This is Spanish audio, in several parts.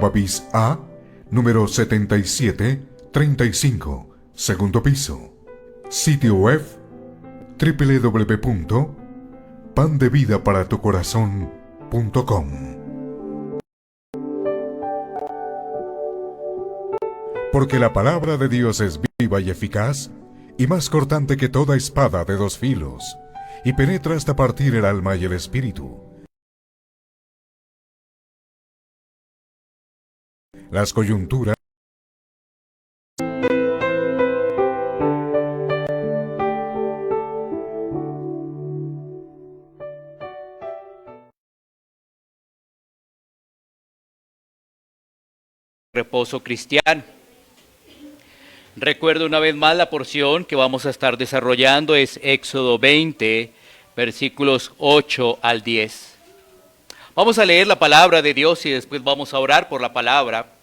Babis A, número 7735, segundo piso. Sitio web www.pandevidaparatucorazon.com. Porque la palabra de Dios es viva y eficaz, y más cortante que toda espada de dos filos, y penetra hasta partir el alma y el espíritu, las coyunturas reposo cristiano. Recuerdo una vez más la porción que vamos a estar desarrollando es Éxodo 20, versículos 8 al 10. Vamos a leer la palabra de Dios y después vamos a orar por la palabra.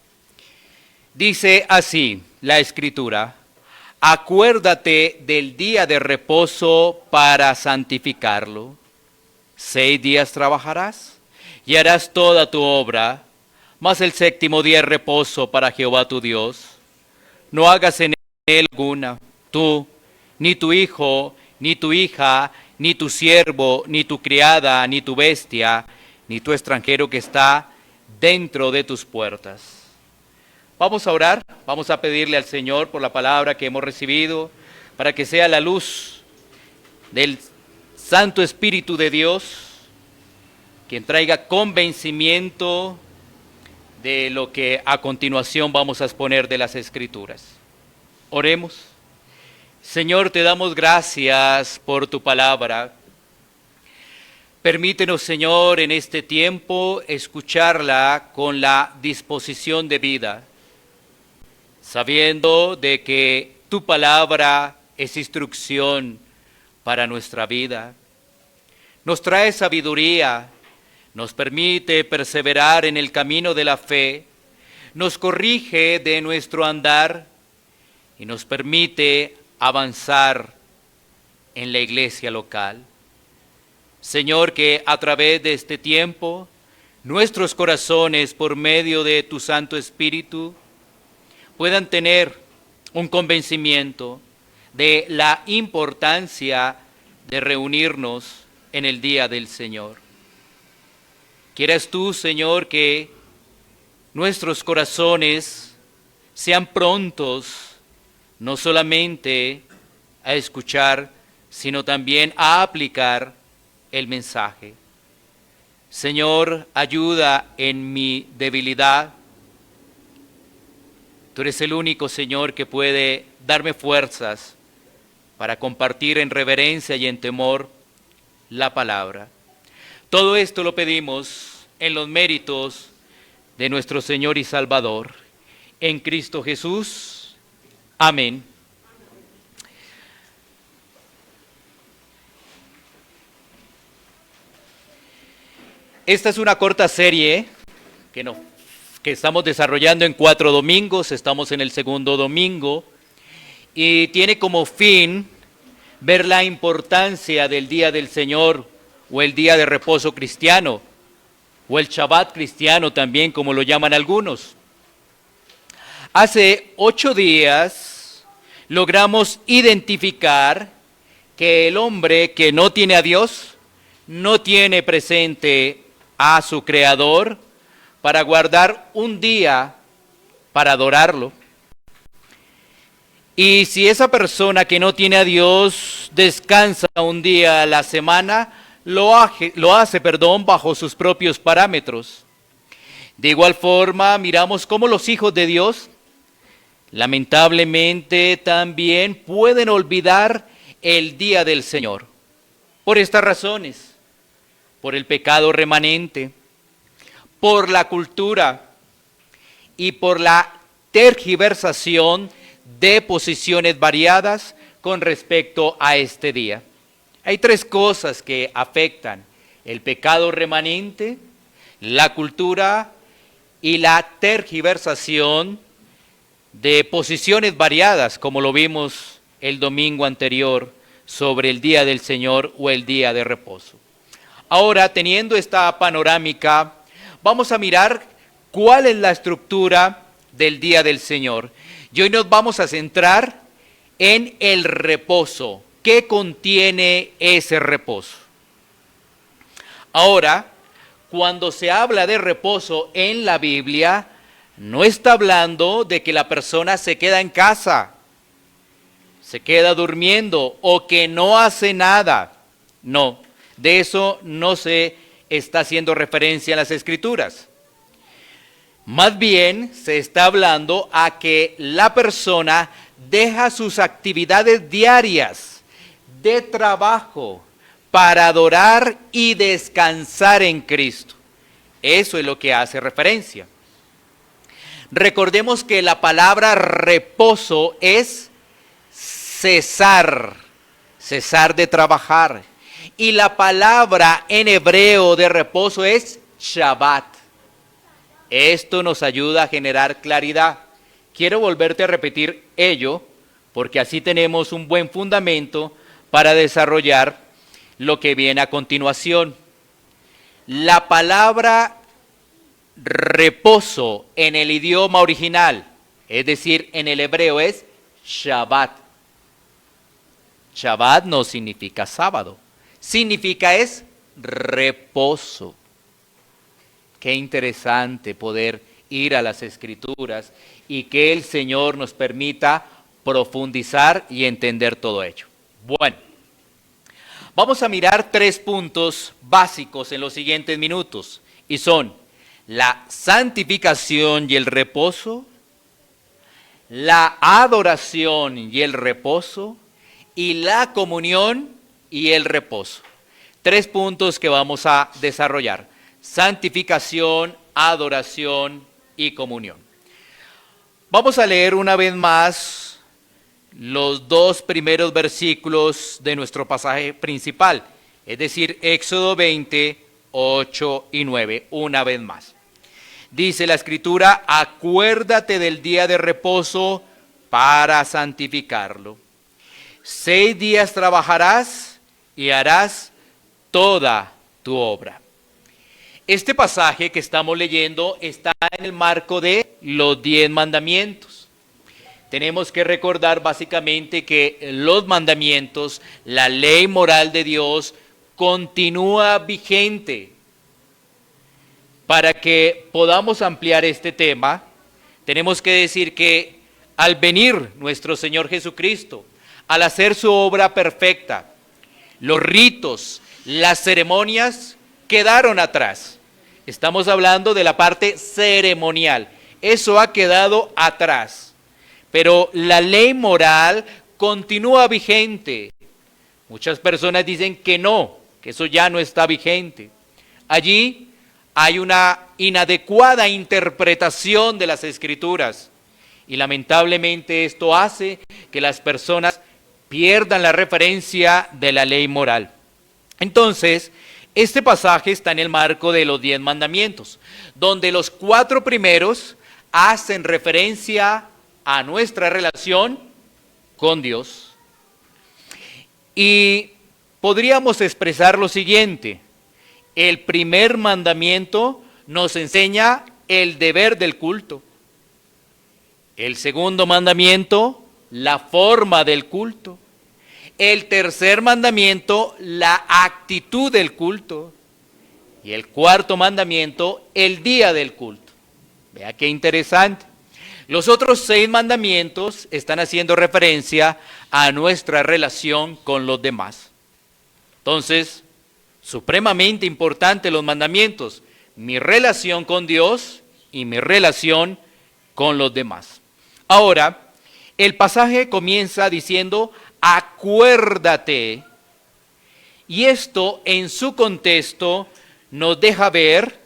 Dice así la Escritura: acuérdate del día de reposo para santificarlo. 6 días trabajarás y harás toda tu obra, mas el séptimo día es reposo para Jehová tu Dios. No hagas en él alguna, tú, ni tu hijo, ni tu hija, ni tu siervo, ni tu criada, ni tu bestia, ni tu extranjero que está dentro de tus puertas. Vamos a orar, vamos a pedirle al Señor por la palabra que hemos recibido, para que sea la luz del Santo Espíritu de Dios, quien traiga convencimiento de lo que a continuación vamos a exponer de las Escrituras. Oremos. Señor, te damos gracias por tu palabra. Permítenos, Señor, en este tiempo escucharla con la disposición de vida, sabiendo de que tu palabra es instrucción para nuestra vida. Nos trae sabiduría, nos permite perseverar en el camino de la fe, nos corrige de nuestro andar y nos permite avanzar en la iglesia local. Señor, que a través de este tiempo, nuestros corazones, por medio de tu Santo Espíritu, puedan tener un convencimiento de la importancia de reunirnos en el día del Señor. Quieras tú, Señor, que nuestros corazones sean prontos, no solamente a escuchar, sino también a aplicar el mensaje. Señor, ayuda en mi debilidad. Tú eres el único, Señor, que puede darme fuerzas para compartir en reverencia y en temor la palabra. Todo esto lo pedimos en los méritos de nuestro Señor y Salvador, en Cristo Jesús. Amén. Esta es una corta serie que estamos desarrollando en 4 domingos, estamos en el segundo domingo, y tiene como fin ver la importancia del día del Señor, o el día de reposo cristiano, o el Shabbat cristiano también, como lo llaman algunos. Hace 8 días logramos identificar que el hombre que no tiene a Dios, no tiene presente a su Creador para guardar un día para adorarlo. Y si esa persona que no tiene a Dios descansa un día a la semana, lo hace bajo sus propios parámetros. De igual forma, miramos cómo los hijos de Dios, lamentablemente, también pueden olvidar el día del Señor. Por estas razones, por el pecado remanente, por la cultura y por la tergiversación de posiciones variadas con respecto a este día. Hay 3 cosas que afectan: el pecado remanente, la cultura y la tergiversación de posiciones variadas, como lo vimos el domingo anterior sobre el día del Señor o el día de reposo. Ahora, teniendo esta panorámica, vamos a mirar ¿Cuál es la estructura del día del Señor? Y hoy nos vamos a centrar en el reposo. ¿Qué contiene ese reposo? Ahora, cuando se habla de reposo en la Biblia, no está hablando de que la persona se queda en casa, se queda durmiendo o que no hace nada. No, de eso no se está haciendo referencia en las Escrituras. Más bien se está hablando a que la persona deja sus actividades diarias de trabajo para adorar y descansar en Cristo. Eso es lo que hace referencia. Recordemos que la palabra reposo es cesar, cesar de trabajar. Y la palabra en hebreo de reposo es Shabbat. Esto nos ayuda a generar claridad. Quiero volverte a repetir ello, porque así tenemos un buen fundamento para desarrollar lo que viene a continuación. La palabra reposo en el idioma original, es decir, en el hebreo es Shabbat. Shabbat no significa sábado, significa es reposo. Qué interesante poder ir a las Escrituras y que el Señor nos permita profundizar y entender todo ello. Bueno, vamos a mirar 3 puntos básicos en los siguientes minutos y son la santificación y el reposo, la adoración y el reposo y la comunión y el reposo. 3 puntos que vamos a desarrollar: santificación, adoración y comunión. Vamos a leer una vez más los 2 primeros versículos de nuestro pasaje principal, es decir, Éxodo 20, 8 y 9, una vez más. Dice la Escritura: acuérdate del día de reposo para santificarlo. 6 días trabajarás y harás toda tu obra. Este pasaje que estamos leyendo está en el marco de los 10 mandamientos. Tenemos que recordar básicamente que los mandamientos, la ley moral de Dios, continúa vigente. Para que podamos ampliar este tema, tenemos que decir que al venir nuestro Señor Jesucristo, al hacer su obra perfecta, los ritos, las ceremonias quedaron atrás. Estamos hablando de la parte ceremonial. Eso ha quedado atrás. Pero la ley moral continúa vigente. Muchas personas dicen que no, que eso ya no está vigente. Allí hay una inadecuada interpretación de las Escrituras. Y lamentablemente esto hace que las personas pierdan la referencia de la ley moral. Entonces, este pasaje está en el marco de los 10 mandamientos, donde los 4 primeros hacen referencia a nuestra relación con Dios. Y podríamos expresar lo siguiente: el primer mandamiento nos enseña el deber del culto. El segundo mandamiento, la forma del culto. El tercer mandamiento, la actitud del culto. Y el cuarto mandamiento, el día del culto. Vea qué interesante. Los otros 6 mandamientos están haciendo referencia a nuestra relación con los demás. Entonces, supremamente importante los mandamientos: mi relación con Dios y mi relación con los demás. Ahora, el pasaje comienza diciendo: acuérdate. Y esto en su contexto nos deja ver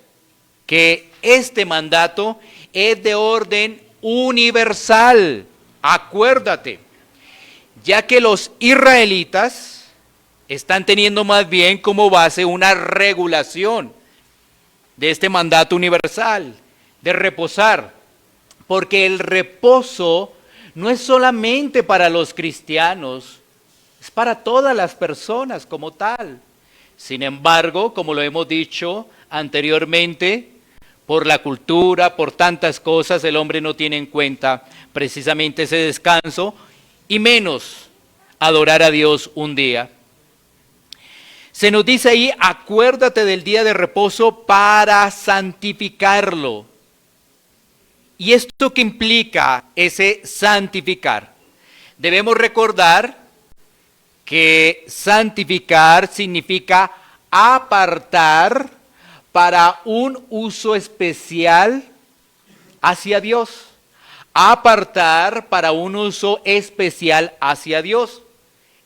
que este mandato es de orden universal. Acuérdate, ya que los israelitas están teniendo más bien como base una regulación de este mandato universal, de reposar, porque el reposo no es solamente para los cristianos, es para todas las personas como tal. Sin embargo, como lo hemos dicho anteriormente, por la cultura, por tantas cosas, el hombre no tiene en cuenta precisamente ese descanso y menos adorar a Dios un día. Se nos dice ahí, acuérdate del día de reposo para santificarlo. ¿Y esto qué implica ese santificar? Debemos recordar que santificar significa apartar para un uso especial hacia Dios. Apartar para un uso especial hacia Dios.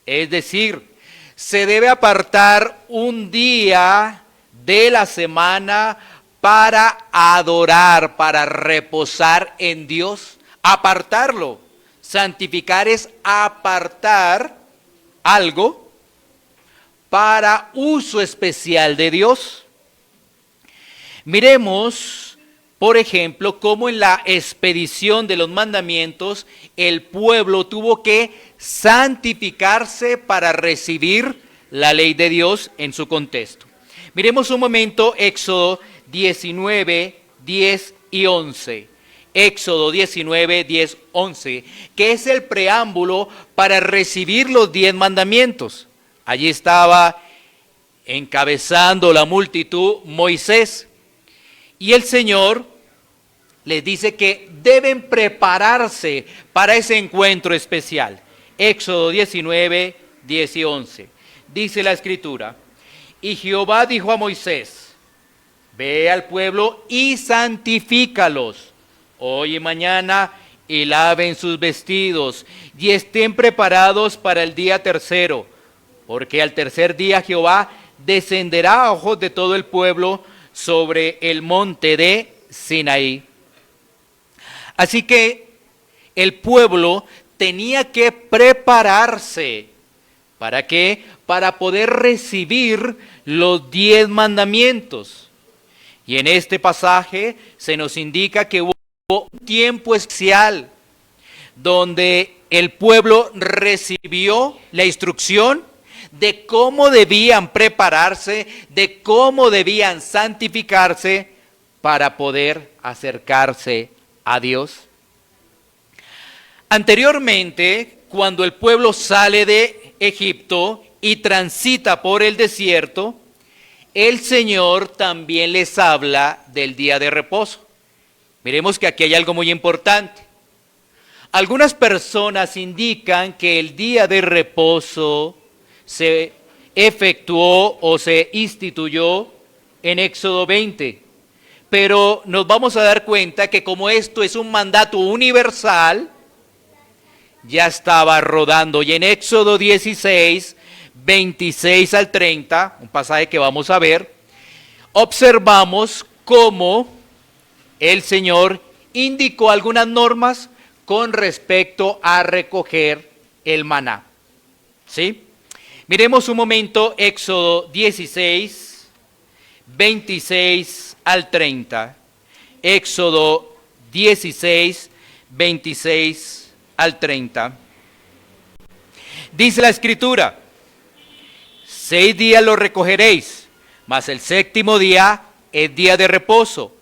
Es decir, se debe apartar un día de la semana para adorar, para reposar en Dios. Apartarlo. Santificar es apartar algo para uso especial de Dios. Miremos, por ejemplo, cómo en la expedición de los mandamientos el pueblo tuvo que santificarse para recibir la ley de Dios en su contexto. Miremos un momento Éxodo 19, 10 y 11. Éxodo 19, 10, 11, que es el preámbulo para recibir los 10 mandamientos. Allí estaba encabezando la multitud Moisés. Y el Señor les dice que deben prepararse para ese encuentro especial. Éxodo 19, 10 y 11. Dice la Escritura, y Jehová dijo a Moisés, ve al pueblo y santifícalos hoy y mañana, y laven sus vestidos, y estén preparados para el día tercero, porque al tercer día Jehová descenderá a ojos de todo el pueblo sobre el monte de Sinaí. Así que el pueblo tenía que prepararse. ¿Para qué? Para poder recibir los 10 mandamientos. Y en este pasaje se nos indica que hubo un tiempo especial donde el pueblo recibió la instrucción de cómo debían prepararse, de cómo debían santificarse para poder acercarse a Dios. Anteriormente, cuando el pueblo sale de Egipto y transita por el desierto, el Señor también les habla del día de reposo. Miremos que aquí hay algo muy importante. Algunas personas indican que el día de reposo se efectuó o se instituyó en Éxodo 20. Pero nos vamos a dar cuenta que como esto es un mandato universal, ya estaba rodando. Y en Éxodo 16, 26 al 30, un pasaje que vamos a ver, observamos cómo el Señor indicó algunas normas con respecto a recoger el maná. ¿Sí? Miremos un momento Éxodo 16, 26 al 30. Éxodo 16, 26 al 30. Dice la Escritura, 6 días lo recogeréis, mas el séptimo día es día de reposo,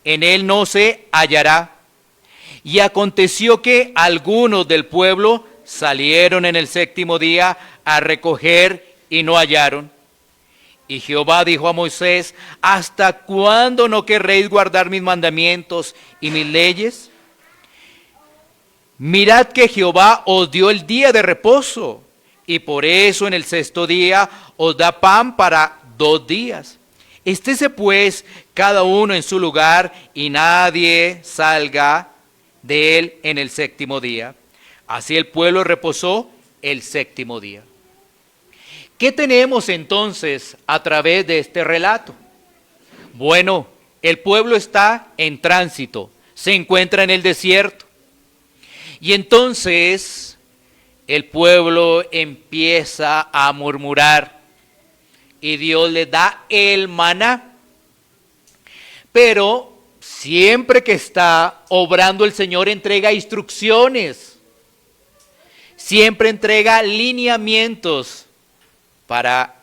en él no se hallará. Y aconteció que algunos del pueblo salieron en el séptimo día a recoger y no hallaron. Y Jehová dijo a Moisés, ¿hasta cuándo no querréis guardar mis mandamientos y mis leyes? Mirad que Jehová os dio el día de reposo, y por eso en el sexto día os da pan para 2 días. Estése pues cada uno en su lugar, y nadie salga de él en el séptimo día. Así el pueblo reposó el séptimo día. ¿Qué tenemos entonces a través de este relato? Bueno, el pueblo está en tránsito, se encuentra en el desierto. Y entonces el pueblo empieza a murmurar y Dios le da el maná. Pero siempre que está obrando el Señor entrega instrucciones, siempre entrega lineamientos para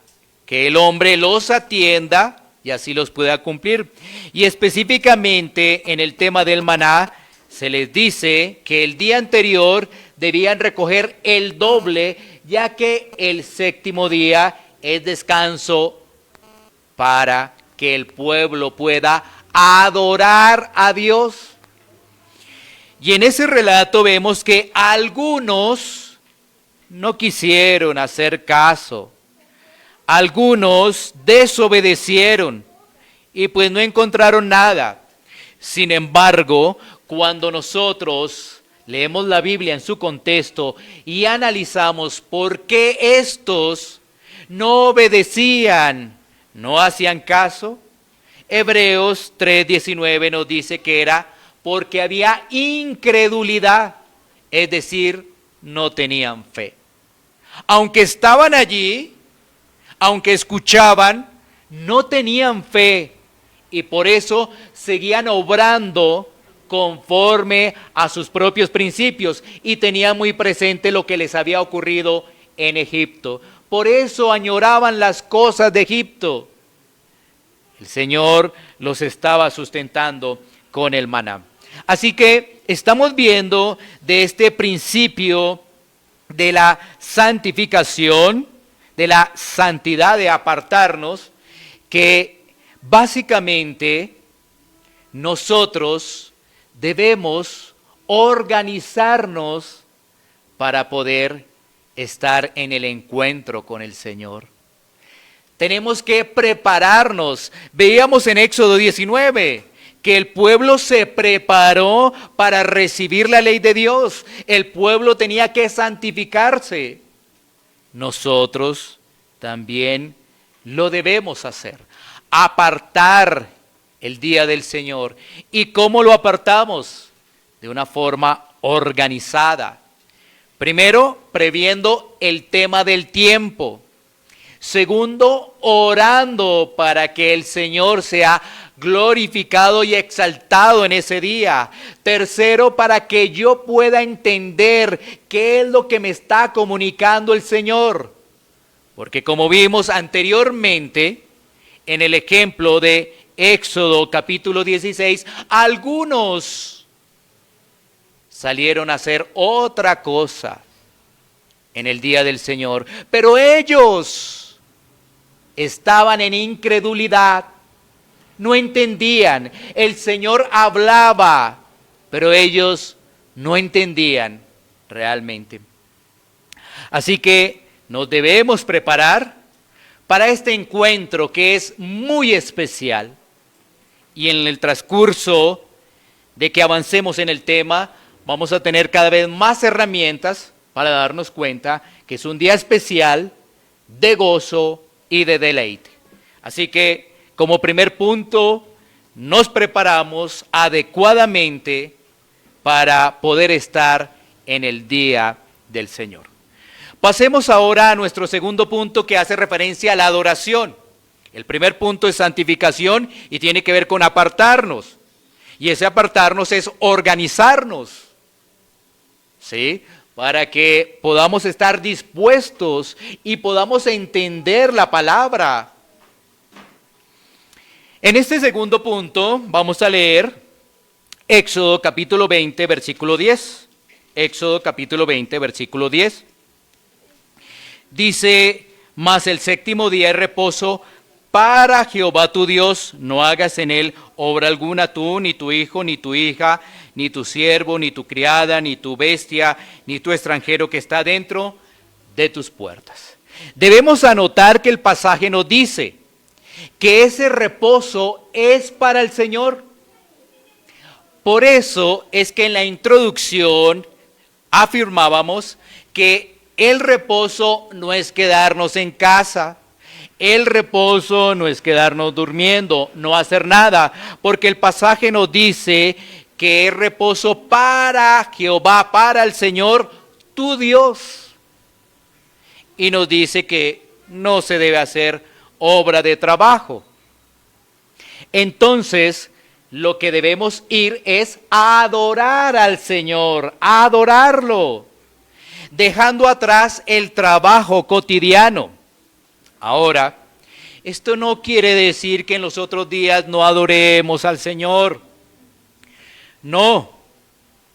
que el hombre los atienda y así los pueda cumplir. Y específicamente en el tema del maná, se les dice que el día anterior debían recoger el doble, ya que el séptimo día es descanso para que el pueblo pueda adorar a Dios. Y en ese relato vemos que algunos no quisieron hacer caso. Algunos desobedecieron y pues no encontraron nada. Sin embargo, cuando nosotros leemos la Biblia en su contexto y analizamos por qué estos no obedecían, no hacían caso, Hebreos 3:19 nos dice que era porque había incredulidad, es decir, no tenían fe. Aunque estaban allí, aunque escuchaban, no tenían fe y por eso seguían obrando conforme a sus propios principios y tenían muy presente lo que les había ocurrido en Egipto. Por eso añoraban las cosas de Egipto. El Señor los estaba sustentando con el maná. Así que estamos viendo de este principio de la santificación, de la santidad, de apartarnos, que básicamente nosotros debemos organizarnos para poder estar en el encuentro con el Señor. Tenemos que prepararnos. Veíamos en Éxodo 19 que el pueblo se preparó para recibir la ley de Dios. El pueblo tenía que santificarse. Nosotros también lo debemos hacer. Apartar el día del Señor. ¿Y cómo lo apartamos? De una forma organizada. Primero, previendo el tema del tiempo. Segundo, orando para que el Señor sea glorificado y exaltado en ese día. Tercero, para que yo pueda entender qué es lo que me está comunicando el Señor. Porque como vimos anteriormente, en el ejemplo de Éxodo capítulo 16, algunos salieron a hacer otra cosa en el día del Señor, pero ellos estaban en incredulidad, no entendían. El Señor hablaba, pero ellos no entendían realmente. Así que nos debemos preparar para este encuentro que es muy especial. Y en el transcurso de que avancemos en el tema, vamos a tener cada vez más herramientas para darnos cuenta que es un día especial de gozo y de deleite. Así que, como primer punto, nos preparamos adecuadamente para poder estar en el día del Señor. Pasemos ahora a nuestro segundo punto, que hace referencia a la adoración. El primer punto es santificación y tiene que ver con apartarnos. Y ese apartarnos es organizarnos, ¿sí? Para que podamos estar dispuestos y podamos entender la palabra. En este segundo punto vamos a leer Éxodo capítulo 20, versículo 10. Éxodo capítulo 20, versículo 10. Dice, mas el séptimo día es reposo para Jehová tu Dios, no hagas en él obra alguna tú, ni tu hijo, ni tu hija, ni tu siervo, ni tu criada, ni tu bestia, ni tu extranjero que está dentro de tus puertas. Debemos anotar que el pasaje nos dice que ese reposo es para el Señor. Por eso es que en la introducción afirmábamos que el reposo no es quedarnos en casa. El reposo no es quedarnos durmiendo, no hacer nada, porque el pasaje nos dice que es reposo para Jehová, para el Señor, tu Dios. Y nos dice que no se debe hacer obra de trabajo. Entonces, lo que debemos ir es a adorar al Señor, a adorarlo, dejando atrás el trabajo cotidiano. Ahora, Esto no quiere decir que en los otros días no adoremos al Señor. No,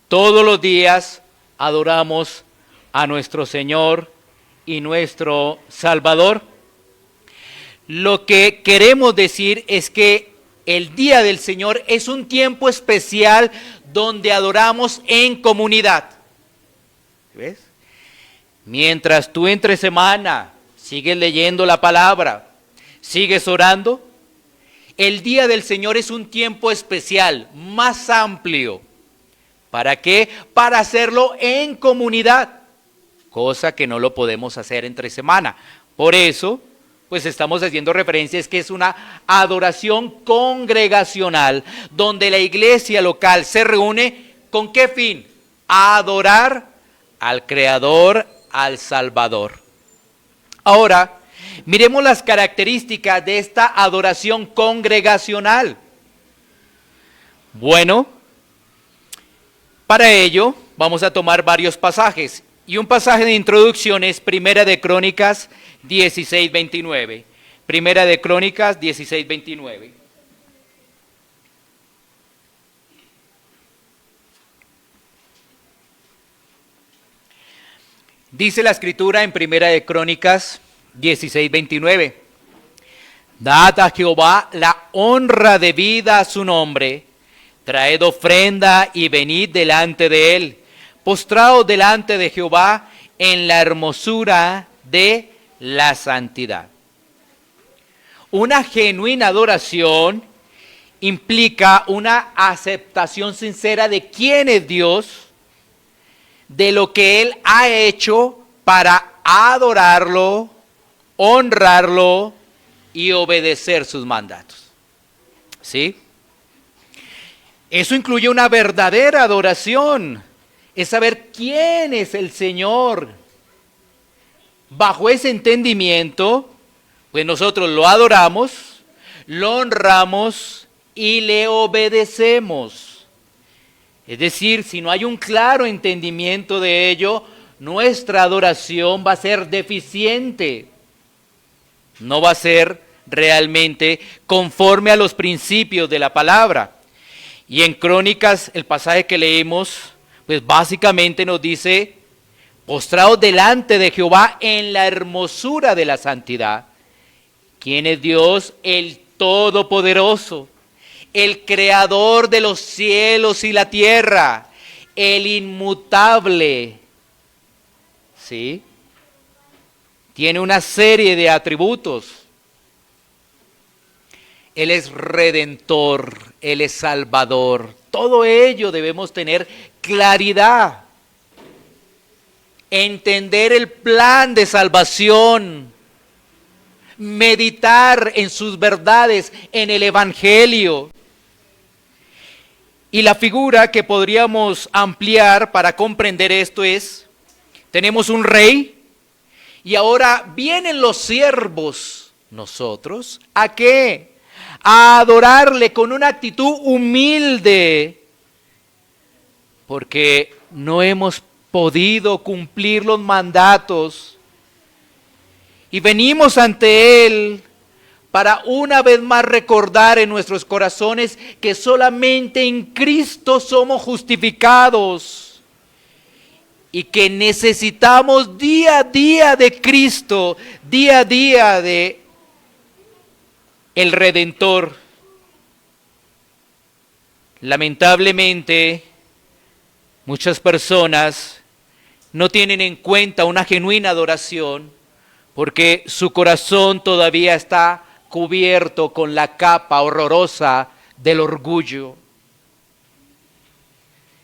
todos los días adoramos a nuestro Señor y nuestro Salvador. Lo que queremos decir es que el día del Señor es un tiempo especial donde adoramos en comunidad. ¿Ves? Mientras tú entre semana sigues leyendo la palabra, sigues orando, el día del Señor es un tiempo especial, más amplio. ¿Para qué? Para hacerlo en comunidad, cosa que no lo podemos hacer entre semana. Por eso, pues estamos haciendo referencias que es una adoración congregacional, donde la iglesia local se reúne, ¿con qué fin? A adorar al Creador, al Salvador. Ahora, miremos las características de esta adoración congregacional. Bueno, para ello vamos a tomar varios pasajes. Y un pasaje de introducción es Primera de Crónicas 16:29. Primera de Crónicas 16:29. Dice la Escritura en Primera de Crónicas 16:29. Dad a Jehová la honra debida a su nombre, traed ofrenda y venid delante de él, postraos delante de Jehová en la hermosura de la santidad. Una genuina adoración implica una aceptación sincera de quién es Dios, de lo que Él ha hecho para adorarlo, honrarlo y obedecer sus mandatos. ¿Sí? Eso incluye una verdadera adoración, es saber quién es el Señor. Bajo ese entendimiento, pues nosotros lo adoramos, lo honramos y le obedecemos. Es decir, si no hay un claro entendimiento de ello, nuestra adoración va a ser deficiente. No va a ser realmente conforme a los principios de la palabra. Y en Crónicas, el pasaje que leímos, pues básicamente nos dice, postraos delante de Jehová en la hermosura de la santidad. ¿Quién es Dios? El Todopoderoso, el Creador de los cielos y la tierra, el inmutable. ¿Sí? Tiene una serie de atributos. Él es Redentor, Él es Salvador. Todo ello debemos tener claridad. Entender el plan de salvación. Meditar en sus verdades, en el Evangelio. Y la figura que podríamos ampliar para comprender esto es, tenemos un rey y ahora vienen los siervos, nosotros, ¿a qué? A adorarle con una actitud humilde, porque no hemos podido cumplir los mandatos y venimos ante Él para una vez más recordar en nuestros corazones que solamente en Cristo somos justificados y que necesitamos día a día de Cristo, día a día de el Redentor. Lamentablemente, muchas personas no tienen en cuenta una genuina adoración porque su corazón todavía está cubierto con la capa horrorosa del orgullo.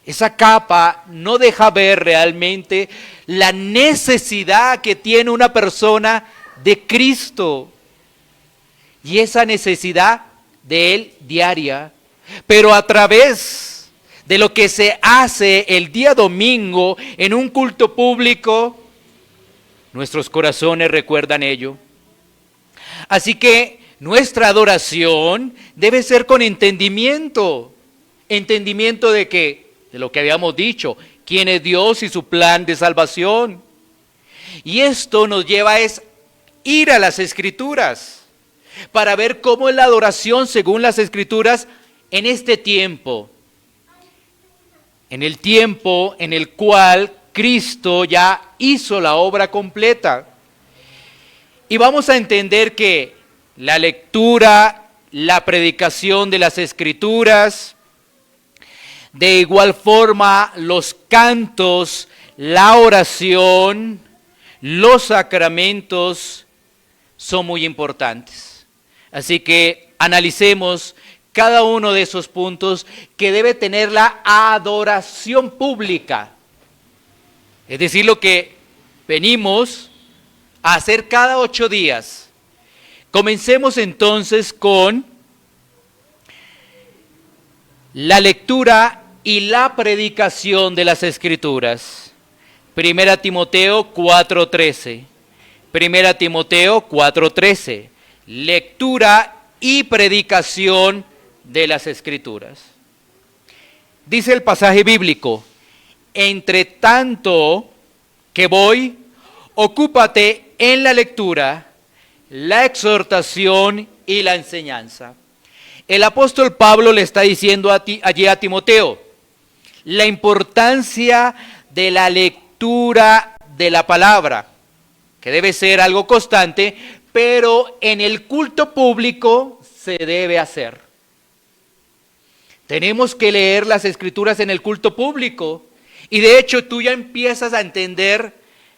Esa capa no deja ver realmente la necesidad que tiene una persona de Cristo. Y esa necesidad de Él diaria, pero a través de lo que se hace el día domingo en un culto público, nuestros corazones recuerdan ello. Así que nuestra adoración debe ser con entendimiento. ¿Entendimiento de qué? De lo que habíamos dicho, quién es Dios y su plan de salvación. Y esto nos lleva a ir a las Escrituras. para ver cómo es la adoración según las Escrituras en este tiempo. En el tiempo en el cual Cristo ya hizo la obra completa. Y vamos a entender que la lectura, la predicación de las Escrituras, de igual forma los cantos, la oración, los sacramentos son muy importantes. Así que analicemos cada uno de esos puntos que debe tener la adoración pública. Es decir, lo que venimos a hacer cada 8 días. Comencemos entonces con la lectura y la predicación de las Escrituras. 1 Timoteo 4:13. 1 Timoteo 4:13. Lectura y predicación de las Escrituras. Dice el pasaje bíblico: entre tanto que voy, ocúpate en la lectura, la exhortación y la enseñanza. El apóstol Pablo le está diciendo allí a Timoteo la importancia de la lectura de la palabra, que debe ser algo constante, pero en el culto público se debe hacer. Tenemos que leer las Escrituras en el culto público, y de hecho tú ya empiezas a entender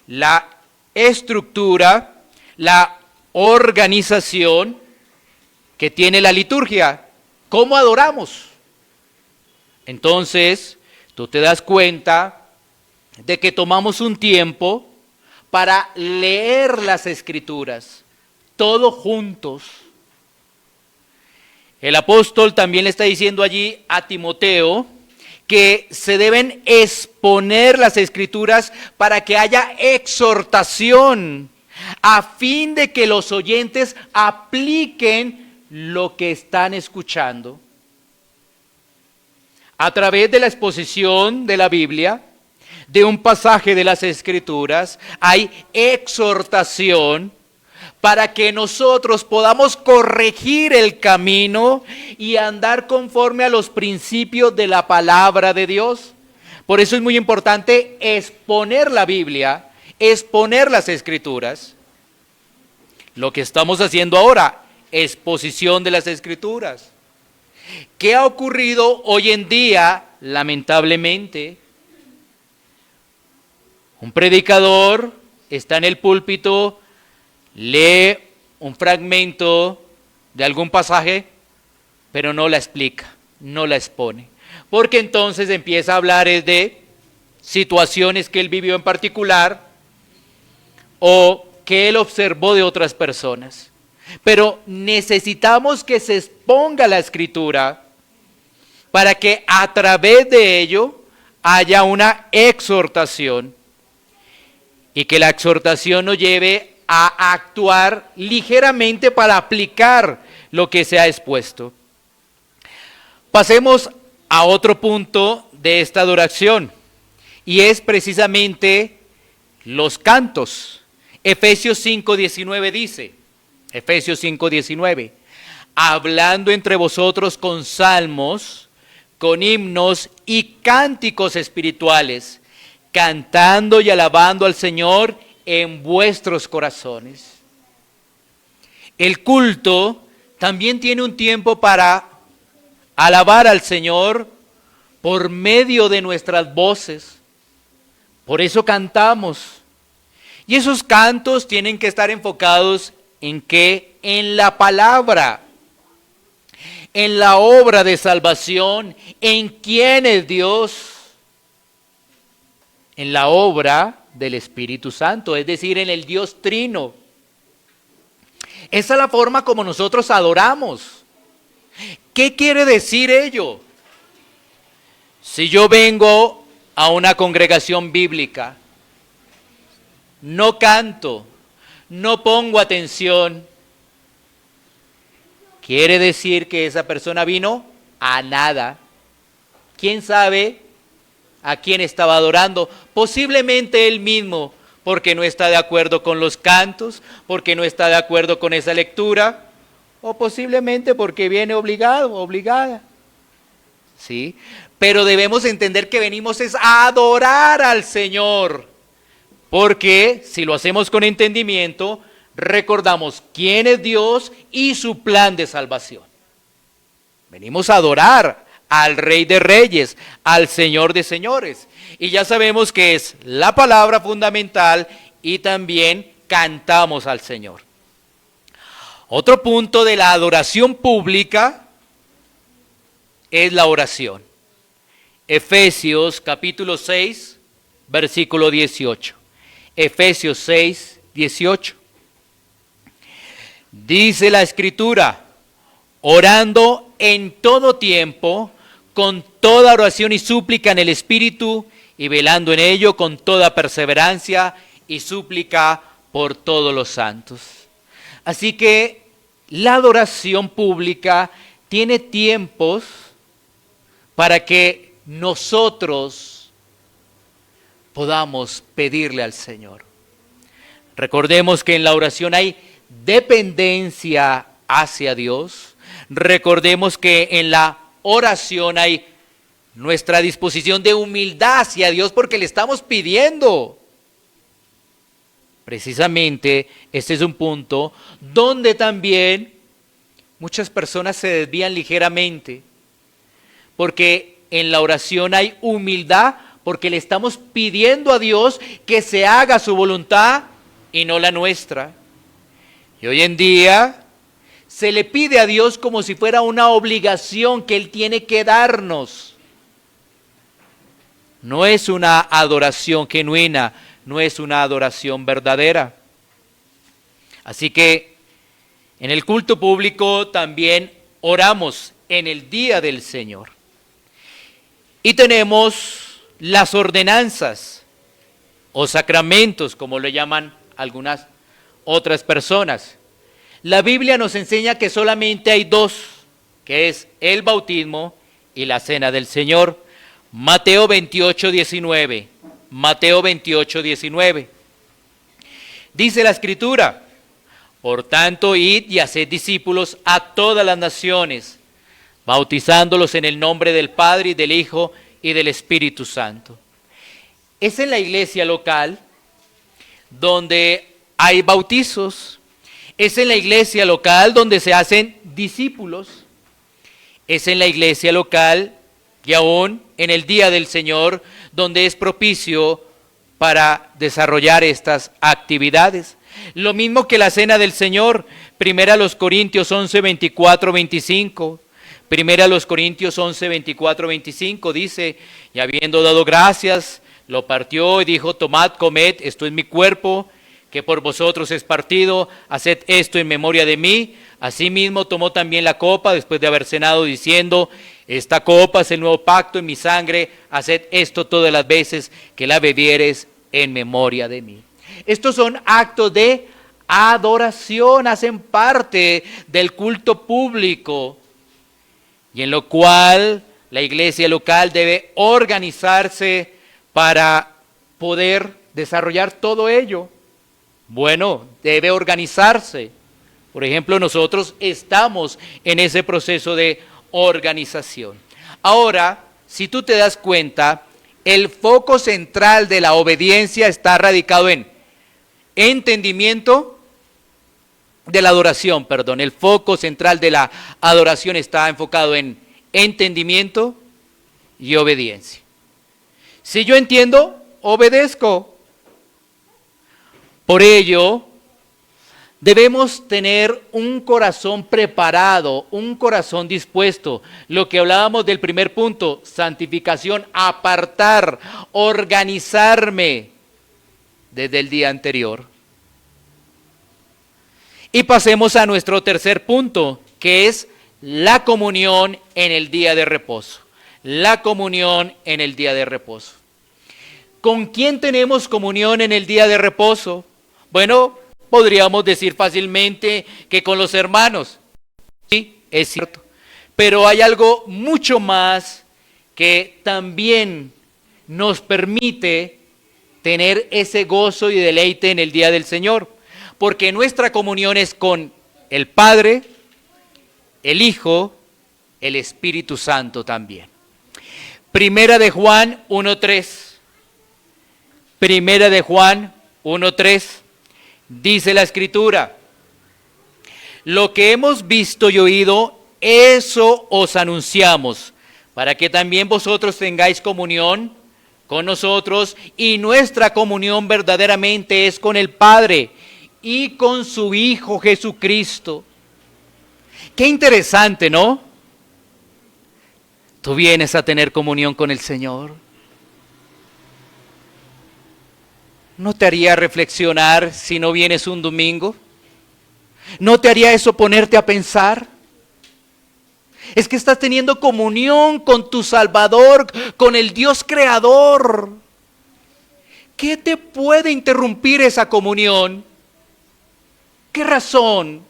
la estructura, la organización que tiene la liturgia, cómo adoramos. Entonces, tú te das cuenta de que tomamos un tiempo para leer las Escrituras, todos juntos. El apóstol también le está diciendo allí a Timoteo que se deben exponer las Escrituras para que haya exhortación, a fin de que los oyentes apliquen lo que están escuchando. A través de la exposición de la Biblia, de un pasaje de las Escrituras, hay exhortación para que nosotros podamos corregir el camino y andar conforme a los principios de la palabra de Dios. Por eso es muy importante exponer la Biblia, exponer las Escrituras. Lo que estamos haciendo ahora, exposición de las Escrituras. ¿Qué ha ocurrido hoy en día, lamentablemente? Un predicador está en el púlpito, lee un fragmento de algún pasaje, pero no la explica, no la expone. Porque entonces empieza a hablar de situaciones que él vivió en particular o que él observó de otras personas. Pero necesitamos que se exponga la Escritura para que a través de ello haya una exhortación y que la exhortación nos lleve a actuar ligeramente para aplicar lo que se ha expuesto. Pasemos a otro punto de esta adoración y es precisamente los cantos. Efesios 5:19 dice, Efesios 5:19, hablando entre vosotros con salmos, con himnos y cánticos espirituales, cantando y alabando al Señor en vuestros corazones. El culto también tiene un tiempo para alabar al Señor por medio de nuestras voces. Por eso cantamos. Y esos cantos tienen que estar enfocados ¿en qué? En la palabra, en la obra de salvación, en quién es Dios, en la obra del Espíritu Santo, es decir, en el Dios Trino. Esa es la forma como nosotros adoramos. ¿Qué quiere decir ello? Si yo vengo a una congregación bíblica, no canto, no pongo atención, quiere decir que esa persona vino a nada. ¿Quién sabe a quién estaba adorando? Posiblemente él mismo, porque no está de acuerdo con los cantos, porque no está de acuerdo con esa lectura, o posiblemente porque viene obligado, obligada. ¿Sí? Pero debemos entender que venimos es a adorar al Señor, porque si lo hacemos con entendimiento, recordamos quién es Dios y su plan de salvación. Venimos a adorar al Rey de Reyes, al Señor de Señores. Y ya sabemos que es la palabra fundamental y también cantamos al Señor. Otro punto de la adoración pública es la oración. Efesios capítulo 6, versículo 18. Efesios 6, 18. Dice la Escritura, orando en todo tiempo, con toda oración y súplica en el Espíritu, y velando en ello con toda perseverancia y súplica por todos los santos. Así que la adoración pública tiene tiempos para que nosotros podamos pedirle al Señor. Recordemos que en la oración hay dependencia hacia Dios. Recordemos que en la oración hay nuestra disposición de humildad hacia Dios porque le estamos pidiendo. Precisamente este es un punto donde también muchas personas se desvían ligeramente, porque en la oración hay humildad porque le estamos pidiendo a Dios que se haga su voluntad y no la nuestra. Y hoy en día se le pide a Dios como si fuera una obligación que Él tiene que darnos. No es una adoración genuina, no es una adoración verdadera. Así que en el culto público también oramos en el día del Señor. Y tenemos las ordenanzas o sacramentos, como le llaman algunas otras personas. La Biblia nos enseña que solamente hay dos, que es el bautismo y la cena del Señor. Mateo 28, 19. Mateo 28, 19. Dice la Escritura, por tanto, id y haced discípulos a todas las naciones, bautizándolos en el nombre del Padre y del Hijo y del Espíritu Santo. Es en la iglesia local donde hay bautizos, es en la iglesia local donde se hacen discípulos, es en la iglesia local y aún en el día del Señor donde es propicio para desarrollar estas actividades. Lo mismo que la cena del Señor, 1 Corintios 11, 24, 25. 1 Corintios 11, 24, 25 dice, y habiendo dado gracias, lo partió y dijo, tomad, comed, esto es mi cuerpo, que por vosotros es partido, haced esto en memoria de mí. Asimismo tomó también la copa después de haber cenado, diciendo, esta copa es el nuevo pacto en mi sangre, haced esto todas las veces que la bebieres en memoria de mí. Estos son actos de adoración, hacen parte del culto público, y en lo cual la iglesia local debe organizarse para poder desarrollar todo ello. Bueno, debe organizarse. Por ejemplo, nosotros estamos en ese proceso de organización. Ahora, si tú te das cuenta, el foco central de la obediencia está radicado en entendimiento de la adoración, perdón. El foco central de la adoración está enfocado en entendimiento y obediencia. Si yo entiendo, obedezco. Por ello, debemos tener un corazón preparado, un corazón dispuesto. Lo que hablábamos del primer punto, santificación, apartar, organizarme desde el día anterior. Y pasemos a nuestro tercer punto, que es la comunión en el día de reposo. La comunión en el día de reposo. ¿Con quién tenemos comunión en el día de reposo? Bueno, podríamos decir fácilmente que con los hermanos. Sí, es cierto. Pero hay algo mucho más que también nos permite tener ese gozo y deleite en el día del Señor. Porque nuestra comunión es con el Padre, el Hijo, el Espíritu Santo también. Primera de Juan 1:3. Primera de Juan 1:3. Dice la Escritura: lo que hemos visto y oído, eso os anunciamos, para que también vosotros tengáis comunión con nosotros, y nuestra comunión verdaderamente es con el Padre y con su Hijo Jesucristo. Qué interesante, ¿no? Tú vienes a tener comunión con el Señor. ¿No te haría reflexionar si no vienes un domingo? ¿No te haría eso ponerte a pensar? Es que estás teniendo comunión con tu Salvador, con el Dios Creador. ¿Qué te puede interrumpir esa comunión? ¿Qué razón?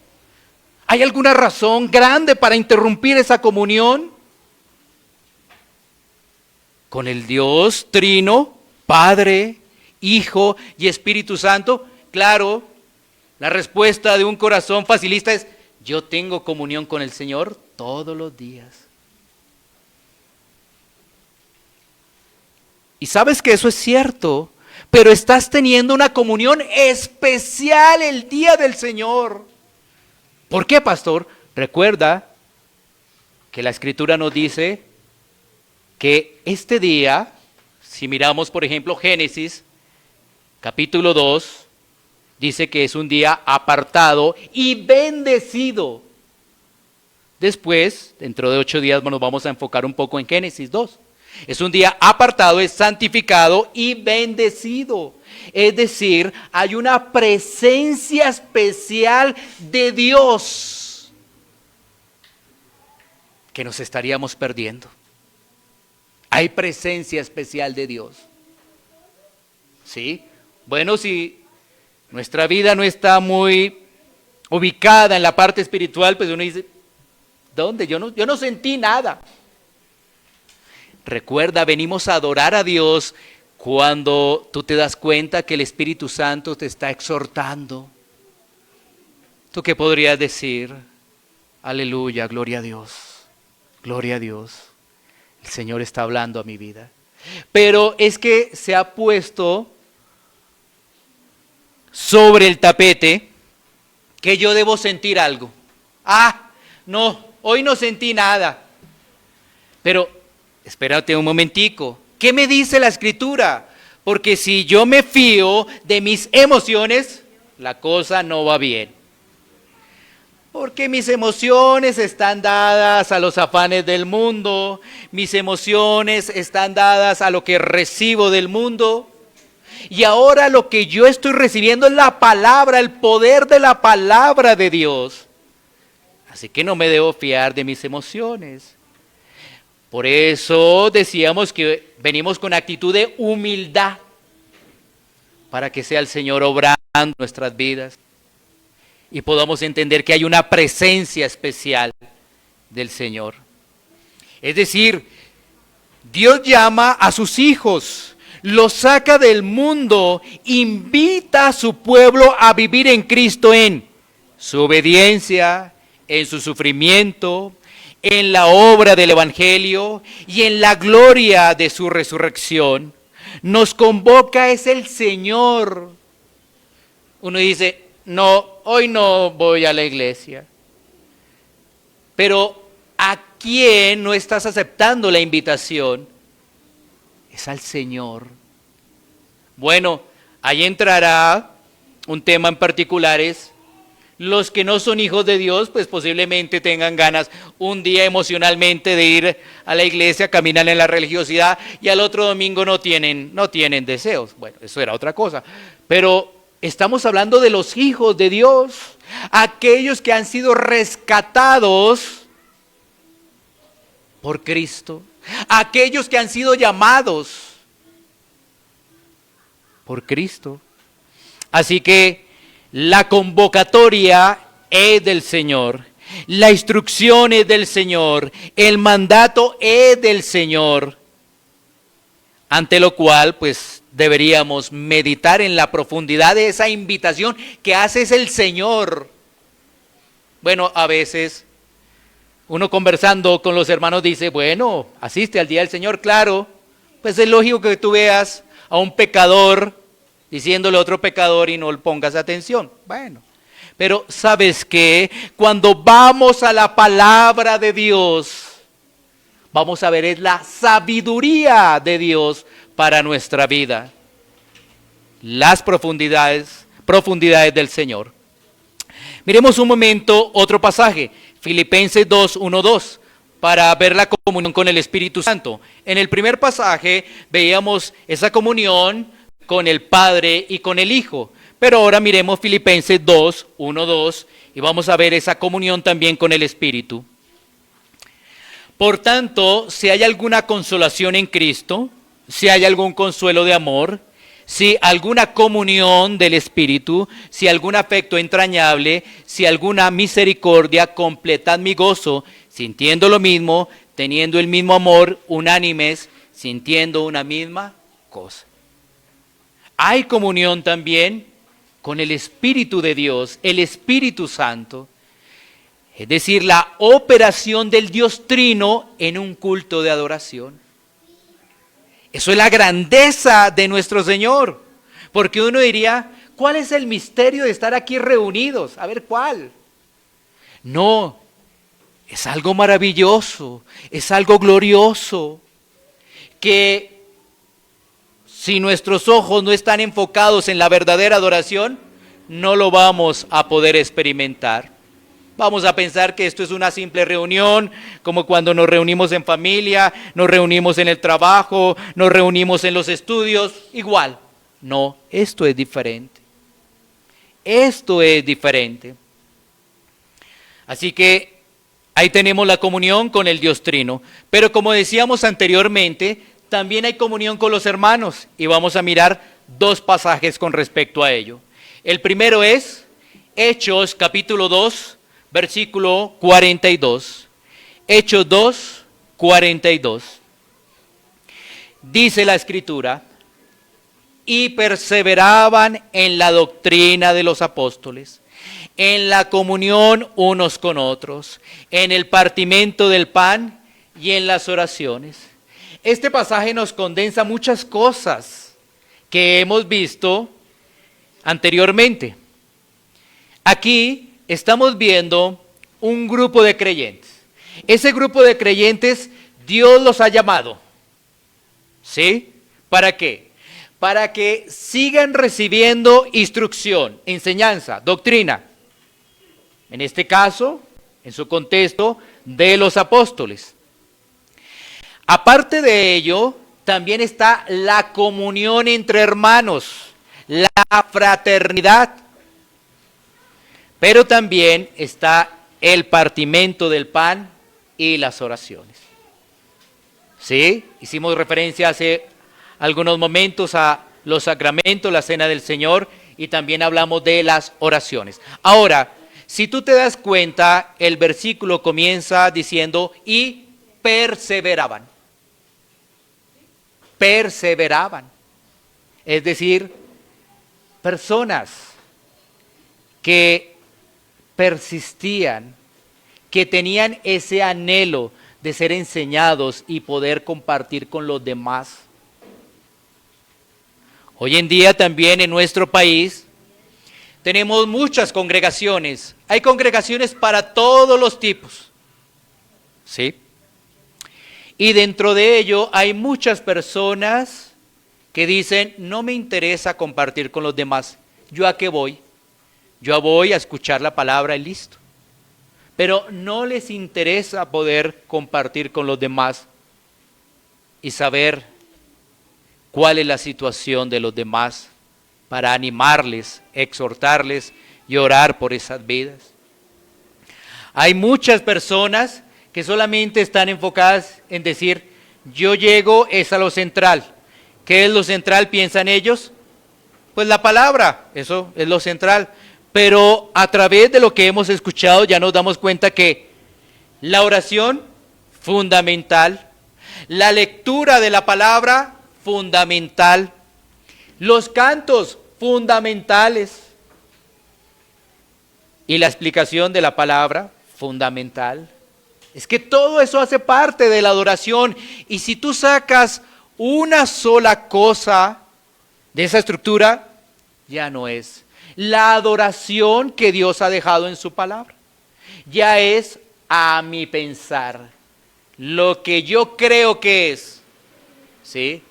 ¿Hay alguna razón grande para interrumpir esa comunión? Con el Dios Trino, Padre, Hijo y Espíritu Santo. Claro, la respuesta de un corazón facilista es: yo tengo comunión con el Señor todos los días. Y sabes que eso es cierto, pero estás teniendo una comunión especial el día del Señor. ¿Por qué, pastor? Recuerda que la Escritura nos dice que este día, si miramos por ejemplo Génesis capítulo 2, dice que es un día apartado y bendecido. Después, dentro de 8 días, nos vamos a enfocar un poco en Génesis 2. Es un día apartado, es santificado y bendecido. Es decir, hay una presencia especial de Dios que nos estaríamos perdiendo. Hay presencia especial de Dios. ¿Sí? Bueno, si nuestra vida no está muy ubicada en la parte espiritual, pues uno dice: ¿dónde? Yo no sentí nada. Recuerda, venimos a adorar a Dios cuando tú te das cuenta que el Espíritu Santo te está exhortando. ¿Tú qué podrías decir? Aleluya, gloria a Dios, gloria a Dios. El Señor está hablando a mi vida. Pero es que se ha puesto sobre el tapete que yo debo sentir algo. No, hoy no sentí nada. Pero espérate un momentico. ¿Qué me dice la Escritura? Porque si yo me fío de mis emociones, la cosa no va bien. Porque mis emociones están dadas a los afanes del mundo, mis emociones están dadas a lo que recibo del mundo. Y ahora lo que yo estoy recibiendo es la palabra, el poder de la palabra de Dios. Así que no me debo fiar de mis emociones. Por eso decíamos que venimos con actitud de humildad, para que sea el Señor obrando en nuestras vidas y podamos entender que hay una presencia especial del Señor. Es decir, Dios llama a sus hijos, los saca del mundo, invita a su pueblo a vivir en Cristo en su obediencia, en su sufrimiento, en la obra del Evangelio y en la gloria de su resurrección. Nos convoca es el Señor. Uno dice: no, hoy no voy a la iglesia. Pero ¿a quién no estás aceptando la invitación? Es al Señor. Bueno, ahí entrará un tema en particular, es los que no son hijos de Dios, pues posiblemente tengan ganas un día emocionalmente de ir a la iglesia, caminar en la religiosidad, y al otro domingo no tienen deseos. Bueno, eso era otra cosa. Pero estamos hablando de los hijos de Dios, aquellos que han sido rescatados por Cristo, aquellos que han sido llamados por Cristo. Así que la convocatoria es del Señor, la instrucción es del Señor, el mandato es del Señor, ante lo cual pues deberíamos meditar en la profundidad de esa invitación que hace el Señor. Bueno, a veces Uno conversando con los hermanos dice, bueno, asiste al día del Señor, claro, pues es lógico que tú veas a un pecador diciéndole a otro pecador y no le pongas atención. Bueno, pero ¿sabes qué? Cuando vamos a la palabra de Dios, vamos a ver es la sabiduría de Dios para nuestra vida. Las profundidades del Señor. Miremos un momento otro pasaje, Filipenses 2, 1, 2, para ver la comunión con el Espíritu Santo. En el primer pasaje veíamos esa comunión con el Padre y con el Hijo, pero ahora miremos Filipenses 2, 1, 2, y vamos a ver esa comunión también con el Espíritu. Por tanto, si hay alguna consolación en Cristo, si hay algún consuelo de amor, si alguna comunión del Espíritu, si algún afecto entrañable, si alguna misericordia, completad mi gozo, sintiendo lo mismo, teniendo el mismo amor, unánimes, sintiendo una misma cosa. Hay comunión también con el Espíritu de Dios, el Espíritu Santo, es decir, la operación del Dios Trino en un culto de adoración. Eso es la grandeza de nuestro Señor, porque uno diría, ¿cuál es el misterio de estar aquí reunidos? A ver, ¿cuál? No, es algo maravilloso, es algo glorioso, que si nuestros ojos no están enfocados en la verdadera adoración, no lo vamos a poder experimentar. Vamos a pensar que esto es una simple reunión, como cuando nos reunimos en familia, nos reunimos en el trabajo, nos reunimos en los estudios, igual. No, esto es diferente. Esto es diferente. Así que ahí tenemos la comunión con el Dios Trino. Pero como decíamos anteriormente, también hay comunión con los hermanos. Y vamos a mirar dos pasajes con respecto a ello. El primero es Hechos capítulo 2. Versículo 42, Hechos 2, 42. Dice la Escritura, y perseveraban en la doctrina de los apóstoles, en la comunión unos con otros, en el partimiento del pan y en las oraciones. Este pasaje nos condensa muchas cosas que hemos visto anteriormente. Aquí estamos viendo un grupo de creyentes. Ese grupo de creyentes Dios los ha llamado. ¿Sí? ¿Para qué? Para que sigan recibiendo instrucción, enseñanza, doctrina. En este caso, en su contexto, de los apóstoles. Aparte de ello, también está la comunión entre hermanos, la fraternidad. Pero también está el partimento del pan y las oraciones. ¿Sí? Hicimos referencia hace algunos momentos a los sacramentos, la cena del Señor, y también hablamos de las oraciones. Ahora, si tú te das cuenta, el versículo comienza diciendo, y perseveraban. Perseveraban. Es decir, personas que persistían, que tenían ese anhelo de ser enseñados y poder compartir con los demás. Hoy en día también en nuestro país tenemos muchas congregaciones. Hay congregaciones para todos los tipos. ¿Sí? Y dentro de ello hay muchas personas que dicen, no me interesa compartir con los demás. ¿Yo a qué voy? Yo voy a escuchar la palabra y listo. Pero no les interesa poder compartir con los demás y saber cuál es la situación de los demás para animarles, exhortarles y orar por esas vidas. Hay muchas personas que solamente están enfocadas en decir, yo llego es a lo central. ¿Qué es lo central, piensan ellos? Pues la palabra, eso es lo central. Pero a través de lo que hemos escuchado ya nos damos cuenta que la oración, fundamental. La lectura de la palabra, fundamental. Los cantos, fundamentales. Y la explicación de la palabra, fundamental. Es que todo eso hace parte de la adoración. Y si tú sacas una sola cosa de esa estructura, ya no es la adoración que Dios ha dejado en su palabra. Ya es a mi pensar, lo que yo creo que es. ¿Sí?